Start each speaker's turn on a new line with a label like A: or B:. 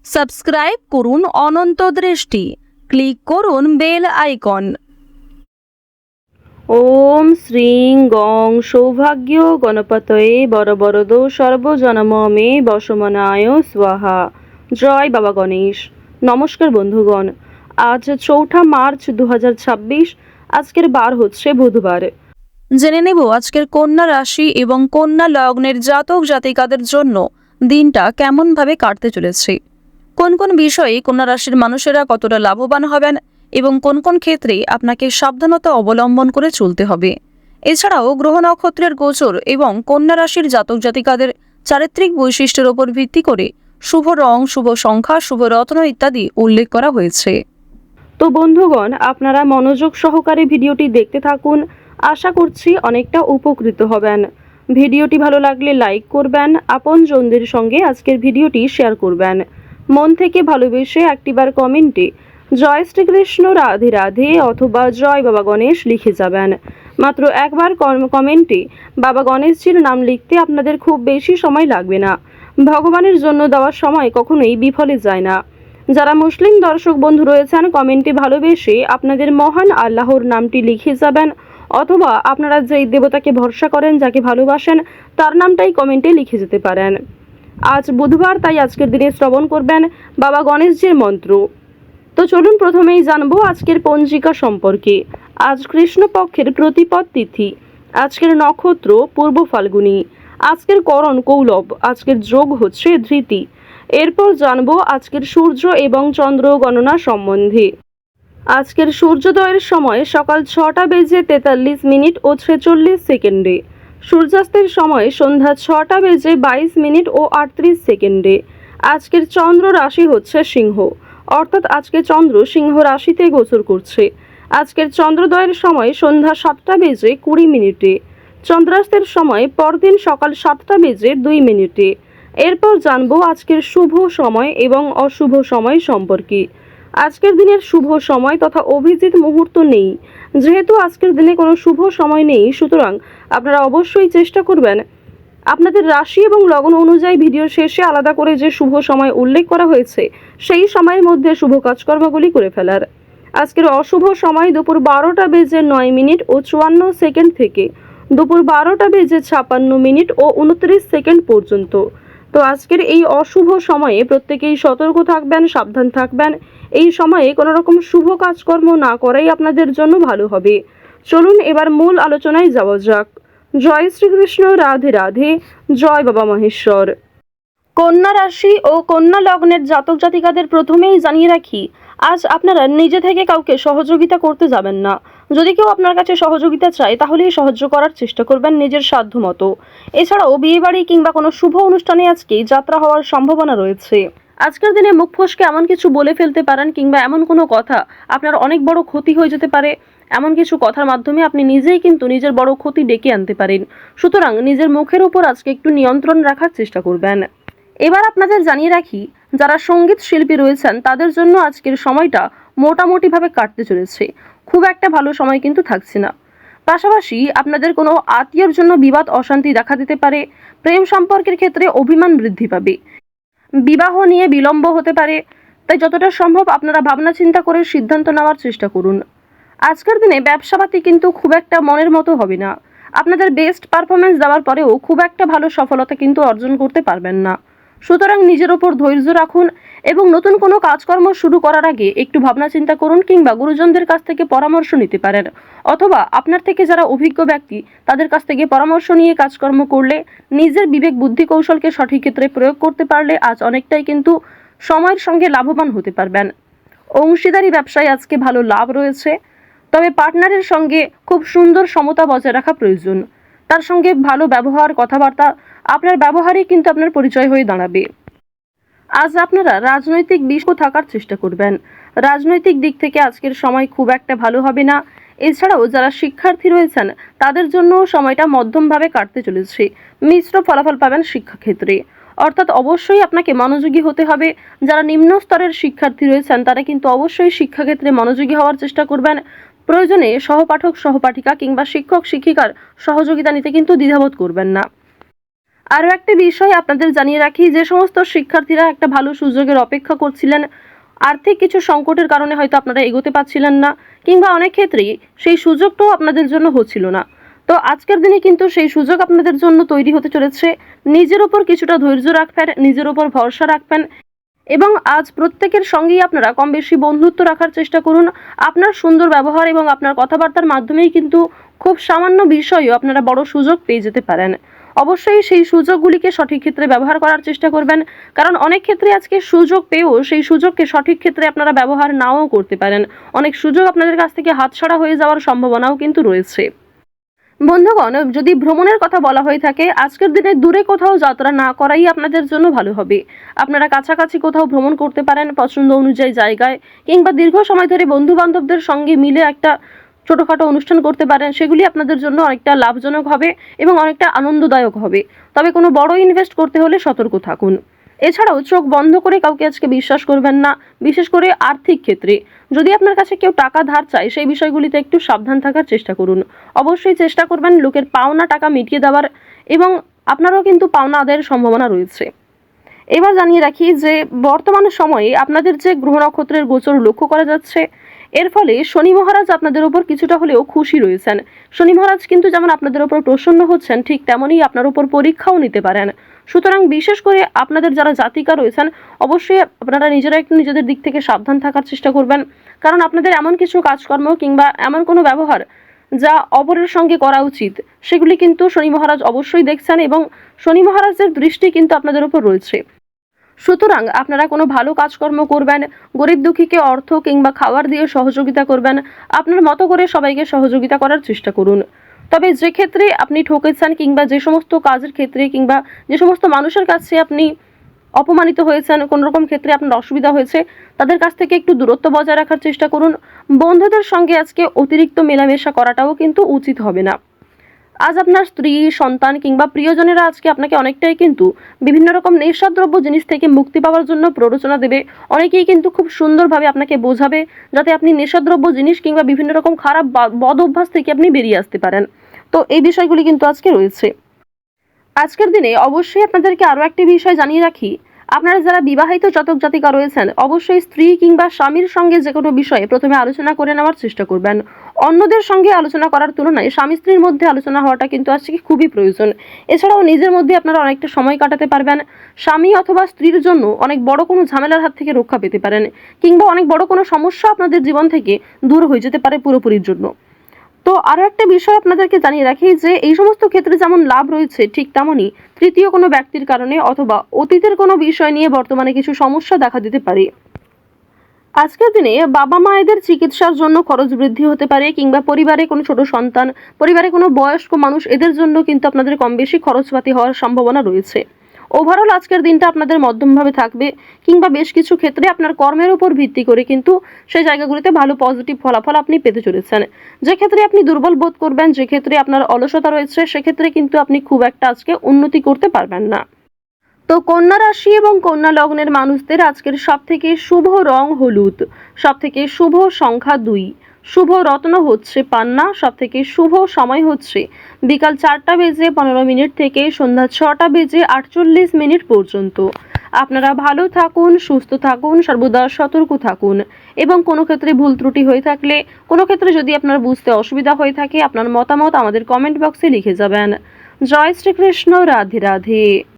A: Subscribe করুন অনন্ত দৃষ্টি, click করুন বেল আইকন।
B: ওম শ্রীং গং সৌভাগ্য গণপতয়ে বরবরদ সর্বজনমে বসমনায় স্বাহা। জয় বাবা গণেশ। নমস্কার বন্ধুগণ, আজ 4 মার্চ 2026। আজকের বার হচ্ছে বুধবার।
A: জেনে নেব আজকের কন্যা রাশি এবং কন্যা লগ্নের জাতক জাতিকাদের জন্য দিনটা কেমনভাবে কাটতে চলেছে, কোন কোন বিষয়ে কন্যা রাশির মানুষেরা কতটা লাভবান হবেন এবং কোন কোন ক্ষেত্রে আপনাকে সাবধানতা অবলম্বন করে চলতে হবে। এছাড়াও গ্রহ নক্ষত্রের গোচর এবং কন্যা রাশির জাতক জাতিকাদের চারিত্রিক বৈশিষ্ট্যের উপর ভিত্তি করে শুভ রং, শুভ সংখ্যা, শুভ রত্ন ইত্যাদি উল্লেখ করা হয়েছে।
B: তো বন্ধুগণ, আপনারা মনোযোগ সহকারে ভিডিওটি দেখতে থাকুন। আশা করছি অনেকটা উপকৃত হবেন। ভিডিওটি ভালো লাগলে লাইক করবেন, আপনজনদের সঙ্গে আজকের ভিডিওটি শেয়ার করবেন। মন থেকে ভালোবেসে একটিবার কমেন্টে জয় শ্রীকৃষ্ণ, রাধে রাধে অথবা জয় বাবা গণেশ লিখে যাবেন। মাত্র একবার কমেন্টে বাবা গণেশজির নাম লিখতে আপনাদের খুব বেশি সময় লাগবে না। ভগবানের জন্য দেওয়ার সময় কখনোই বিফলে যায় না। যারা মুসলিম দর্শক বন্ধু রয়েছেন, কমেন্টে ভালোবেসে আপনাদের মহান আল্লাহর নামটি লিখে যাবেন, অথবা আপনারা যেই দেবতাকে ভরসা করেন, যাকে ভালোবাসেন, তার নামটাই কমেন্টে লিখে যেতে পারেন। আজ বুধবার, তাই আজকের দিনে শ্রবণ করবেন বাবা গণেশজির মন্ত্র। তো চলুন প্রথমেই জানবো আজকের পঞ্জিকা সম্পর্কে। আজ কৃষ্ণপক্ষের প্রতিপদ তিথি, আজকের নক্ষত্র পূর্ব ফাল্গুনী, আজকের করণ কৌলব, আজকের যোগ হচ্ছে ধৃতি। এরপর জানবো আজকের সূর্য এবং চন্দ্র গণনা সম্বন্ধে। আজকের সূর্যোদয়ের সময় সকাল 6:43 ও 46 সেকেন্ডে, সূর্যাস্তের সময় সন্ধ্যা 6:22 ও 38 সেকেন্ডে। আজকের চন্দ্র রাশি হচ্ছে সিংহ, অর্থাৎ আজকে চন্দ্র সিংহ রাশিতে গোচর করছে। আজকের চন্দ্রোদয়ের সময় সন্ধ্যা 7:20 চন্দ্রাস্তের সময় পরদিন সকাল 7:02। এরপর জানবো আজকের শুভ সময় এবং অশুভ সময় সম্পর্কে। আজকের দিনের শুভ সময় তথা অভিজিৎ মুহূর্ত নেই। যেহেতু আজকের দিনে কোনো শুভ সময় নেই, সুতরাং আপনারা অবশ্যই চেষ্টা করবেন আপনাদের রাশি এবং লগ্ন অনুযায়ী ভিডিও শেষে আলাদা করে যে শুভ সময় উল্লেখ করা হয়েছে সেই সময়ের মধ্যে শুভ কাজকর্মগুলি করে ফেলার। আজকের অশুভ সময় দুপুর 12:09 ও 54 সেকেন্ড থেকে দুপুর 12:56 ও 29 সেকেন্ড পর্যন্ত। তো আজকের এই অশুভ সময়ে প্রত্যেকেই সতর্ক থাকবেন, সাবধান থাকবেন। এই সময়ে কোনো রকম শুভ কাজকর্ম না করাই আপনাদের জন্য ভালো হবে। চলুন এবার মূল আলোচনায় যাওয়া যাক। জয় শ্রীকৃষ্ণ, রাধে রাধে, জয় বাবা মহেশ্বর। কন্যা রাশি ও কন্যা লগ্নের জাতক জাতিকাদের প্রথমেই জানিয়ে রাখি, আজ আপনারা নিজে থেকে কাউকে সহযোগিতা করতে যাবেন না। যদি কেউ আপনার কাছে সহযোগিতা চায় তাহলেই সাহায্য করার চেষ্টা করবেন নিজের সাধ্য মতো। এছাড়াও বিয়েবাড়ি কিংবা কোনো শুভ অনুষ্ঠানে আজকে যাত্রা হওয়ার সম্ভাবনা রয়েছে। আজকের দিনে মুখ ফসকে এমন কিছু বলে ফেলতে পারেন কিংবা এমন কোনো কথা আপনার অনেক বড় ক্ষতি হয়ে যেতে পারে। এমন কিছু কথার মাধ্যমে আপনি নিজেই কিন্তু নিজের বড় ক্ষতি ডেকে আনতে পারেন। সুতরাং নিজের মুখের উপর আজকে একটু নিয়ন্ত্রণ রাখার চেষ্টা করবেন। এবার আপনাদের জানিয়ে রাখি, যারা সঙ্গীত শিল্পী রয়েছেন তাদের জন্য আজকের সময়টা মোটামুটিভাবে কাটতে চলেছে। খুব একটা ভালো সময় কিন্তু থাকছে না। পাশাপাশি আপনাদের কোনো আত্মীয়র জন্য বিবাদ অশান্তি দেখা দিতে পারে। প্রেম সম্পর্কের ক্ষেত্রে অভিমান বৃদ্ধি পাবে। বিবাহ নিয়ে বিলম্ব হতে পারে। তাই যতটা সম্ভব আপনারা ভাবনা চিন্তা করে সিদ্ধান্ত নেওয়ার চেষ্টা করুন। আজকের দিনে ব্যবসাপাতি কিন্তু খুব একটা মনের মতো হবে না। আপনাদের বেস্ট পারফরমেন্স দেওয়ার পরেও খুব একটা ভালো সফলতা কিন্তু অর্জন করতে পারবেন না। সুতরাং নিজের ওপর ধৈর্য রাখুন এবং নতুন কোনো কাজকর্ম শুরু করার আগে একটু ভাবনা চিন্তা করুন কিংবা গুরুজনদের কাছ থেকে পরামর্শ নিতে পারেন, অথবা আপনার থেকে যারা অভিজ্ঞ ব্যক্তি তাদের কাছ থেকে পরামর্শ নিয়ে কাজকর্ম করলে, নিজের বিবেক বুদ্ধি কৌশলকে সঠিক ক্ষেত্রে প্রয়োগ করতে পারলে আজ অনেকটাই কিন্তু সময়ের সঙ্গে লাভবান হতে পারবেন। অংশীদারি ব্যবসায় আজকে ভালো লাভ রয়েছে, তবে পার্টনারের সঙ্গে খুব সুন্দর সমতা বজায় রাখা প্রয়োজন। তার সঙ্গে ভালো ব্যবহার, কথাবার্তা, আপনার ব্যবহারই কিন্তু আপনার পরিচয় হয়ে দাঁড়াবে। আজ আপনারা রাজনৈতিক বিষয় থাকার চেষ্টা করবেন। রাজনৈতিক দিক থেকে আজকের সময় খুব একটা ভালো হবে না। এছাড়াও যারা শিক্ষার্থী রয়েছেন তাদের জন্য সময়টা মধ্যমভাবে কাটতে চলেছে। মিশ্র ফলাফল পাবেন শিক্ষাক্ষেত্রে, অর্থাৎ অবশ্যই আপনাকে মনোযোগী হতে হবে। যারা নিম্ন স্তরের শিক্ষার্থী রয়েছেন তারা কিন্তু অবশ্যই শিক্ষাক্ষেত্রে মনোযোগী হওয়ার চেষ্টা করবেন। প্রয়োজনে সহপাঠক, সহপাঠিকা কিংবা শিক্ষক শিক্ষিকার সহযোগিতা নিতে কিন্তু দ্বিধাবোধ করবেন না। আরও একটি বিষয় আপনাদের জানিয়ে রাখি, যে সমস্ত শিক্ষার্থীরা একটা ভালো সুযোগের অপেক্ষা করছিলেন, আর্থিক কিছু সংকটের কারণে হয়তো আপনারা এগোতে পারছিলেন না, কিংবা অনেক ক্ষেত্রেই সেই সুযোগটাও আপনাদের জন্য হচ্ছিল না, তো আজকের দিনে কিন্তু সেই সুযোগ আপনাদের জন্য তৈরি হতে চলেছে। নিজের ওপর কিছুটা ধৈর্য রাখবেন, নিজের ওপর ভরসা রাখবেন এবং আজ প্রত্যেকের সঙ্গেই আপনারা কম বেশি বন্ধুত্ব রাখার চেষ্টা করুন। আপনার সুন্দর ব্যবহার এবং আপনার কথাবার্তার মাধ্যমেই কিন্তু খুব সামান্য বিষয়েও আপনারা বড় সুযোগ পেয়ে যেতে পারেন। অবশ্যই সেই সুযোগগুলিকে সঠিক ক্ষেত্রে ব্যবহার করার চেষ্টা করবেন, কারণ অনেক ক্ষেত্রে আজকে সুযোগ পেয়েও সেই সুযোগকে সঠিক ক্ষেত্রে আপনারা ব্যবহার নাও করতে পারেন। অনেক সুযোগ আপনাদের কাছ থেকে হাতছাড়া হয়ে যাওয়ার সম্ভাবনাও কিন্তু রয়েছে। বন্ধুগণ, যদি ভ্রমণের কথা বলা হয়ে থাকে, আজকের দিনে দূরে কোথাও যাত্রা না করাই আপনাদের জন্য ভালো হবে। আপনারা কাছাকাছি কোথাও ভ্রমণ করতে পারেন পছন্দ অনুযায়ী জায়গায়, কিংবা দীর্ঘ সময় ধরে বন্ধু বান্ধবদের সঙ্গে মিলে একটা ছোটোখাটো অনুষ্ঠান করতে পারেন। সেগুলি আপনাদের জন্য অনেকটা লাভজনক হবে এবং অনেকটা আনন্দদায়ক হবে। তবে কোনো বড় ইনভেস্ট করতে হলে সতর্ক থাকুন। এছাড়াও চোখ বন্ধ করে কাউকে আজকে বিশ্বাস করবেন না, বিশেষ করে আর্থিক ক্ষেত্রে। যদি আপনার কাছে কেউ টাকা ধার চায়, সেই বিষয়গুলিতে একটু সাবধান থাকার চেষ্টা করুন। অবশ্যই চেষ্টা করবেন লোকের পাওনা টাকা মিটিয়ে দেওয়ার, এবং আপনারও কিন্তু পাওনা আদায়ের সম্ভাবনা রয়েছে। এবার জানিয়ে রাখি যে বর্তমান সময়ে আপনাদের যে গ্রহ নক্ষত্রের গোচর লক্ষ্য করা যাচ্ছে, এর ফলে শনি মহারাজ আপনাদের উপর কিছুটা হলেও খুশি রয়েছেন। শনি মহারাজ কিন্তু যেমন আপনাদের উপর প্রসন্ন হচ্ছেন, ঠিক তেমনই আপনার উপর পরীক্ষাও নিতে পারেন। সুতরাং বিশেষ করে আপনাদের যারা জাতিকা রয়েছেন, অবশ্যই আপনারা নিজেরা একটু নিজেদের দিক থেকে সাবধান থাকার চেষ্টা করবেন, কারণ আপনাদের এমন কিছু কাজকর্ম কিংবা এমন কোনো ব্যবহার যা অপরের সঙ্গে করা উচিত, সেগুলি কিন্তু শনি মহারাজ অবশ্যই দেখছেন এবং শনি মহারাজের দৃষ্টি কিন্তু আপনাদের উপর রয়েছে। সুতরাং আপনারা কোনো ভালো কাজকর্ম করবেন, গরিব দুঃখীকে অর্থ কিংবা খাবার দিয়ে সহযোগিতা করবেন, আপনার মতো করে সবাইকে সহযোগিতা করার চেষ্টা করুন। তবে যে ক্ষেত্রে আপনি ঠকেছেন কিংবা যে সমস্ত কাজের ক্ষেত্রে কিংবা যে সমস্ত মানুষের কাছে আপনি অপমানিত হয়েছেন, কোনো রকম ক্ষেত্রে আপনার অসুবিধা হয়েছে, তাদের কাছ থেকে একটু দূরত্ব বজায় রাখার চেষ্টা করুন। বন্ধুদের সঙ্গে আজকে অতিরিক্ত মেলামেশা করাটাও কিন্তু উচিত হবে না। আজ আপনার স্ত্রী, সন্তান কিংবা প্রিয়জনেরা আজকে আপনাকে অনেকটাই কিন্তু বিভিন্ন রকম নেশাদ্রব্য জিনিস থেকে মুক্তি পাওয়ার জন্য প্ররোচনা দেবে। অনেকেই কিন্তু খুব সুন্দরভাবে আপনাকে বোঝাবে যাতে আপনি নেশাদ্রব্য জিনিস কিংবা বিভিন্ন রকম খারাপ বদ অভ্যাস থেকে আপনি বেরিয়ে আসতে পারেন। তো এই বিষয়গুলি কিন্তু আজকে রয়েছে। আজকের দিনে অবশ্যই আপনাদেরকে আরও একটি বিষয় জানিয়ে রাখি, আপনারা যারা বিবাহিত জাতক জাতিকা রয়েছেন, অবশ্যই স্ত্রী কিংবা স্বামীর সঙ্গে যে কোনো বিষয়ে প্রথমে আলোচনা করে নেওয়ার চেষ্টা করবেন। অন্যদের সঙ্গে আলোচনা করার তুলনায় স্বামী স্ত্রীর মধ্যে আলোচনা হওয়াটা কিন্তু আজকে খুবই প্রয়োজন। এছাড়াও নিজের মধ্যে আপনারা অনেকটা সময় কাটাতে পারবেন। স্বামী অথবা স্ত্রীর জন্য অনেক বড় কোনো ঝামেলার হাত থেকে রক্ষা পেতে পারেন, কিংবা অনেক বড় কোনো সমস্যা আপনাদের জীবন থেকে দূর হয়ে যেতে পারে পুরোপুরির জন্য। তো আরও একটা বিষয় আপনাদেরকে জানিয়ে রাখি যে এই সমস্ত ক্ষেত্রে যেমন লাভ রয়েছে, ঠিক তেমনই তৃতীয় কোনো ব্যক্তির কারণে অথবা অতীতের কোনো বিষয় নিয়ে বর্তমানে কিছু সমস্যা দেখা দিতে পারে। আজকের দিনে বাবা মায়েদের চিকিৎসার জন্য খরচ বৃদ্ধি হতে পারে, কিংবা পরিবারে কোনো ছোট সন্তান, পরিবারে কোনো বয়স্ক মানুষ, এদের জন্য কিন্তু আপনাদের কম বেশি খরচপাতি হওয়ার সম্ভাবনা রয়েছে। ওভারঅল আজকের দিনটা আপনাদের মধ্যমভাবে থাকবে, কিংবা বেশ কিছু ক্ষেত্রে আপনার কর্মের উপর ভিত্তি করে কিন্তু সেই জায়গাগুলিতে ভালো পজিটিভ ফলাফল আপনি পেতে চলেছেন। যে ক্ষেত্রে আপনি দুর্বল বোধ করবেন, যে ক্ষেত্রে আপনার অলসতা রয়েছে, সেক্ষেত্রে কিন্তু আপনি খুব একটা আজকে উন্নতি করতে পারবেন না। তো কন্যা রাশি এবং কন্যা লগ্নের মানুষদের আজকের সবথেকে শুভ রং হলুদ, সবথেকে শুভ সংখ্যা 2, শুভ রত্ন হচ্ছে পান্না, সবথেকে শুভ সময় হচ্ছে বিকাল 4:15 থেকে সন্ধ্যা 6:48 পর্যন্ত। আপনারা ভালো থাকুন, সুস্থ থাকুন, সর্বদা সতর্ক থাকুন, এবং কোনো ক্ষেত্রে ভুল ত্রুটি হয়ে থাকলে, কোনো ক্ষেত্রে যদি আপনার বুঝতে অসুবিধা হয়ে থাকে, আপনার মতামত আমাদের কমেন্ট বক্সে লিখে যাবেন। জয় শ্রীকৃষ্ণ, রাধে রাধে।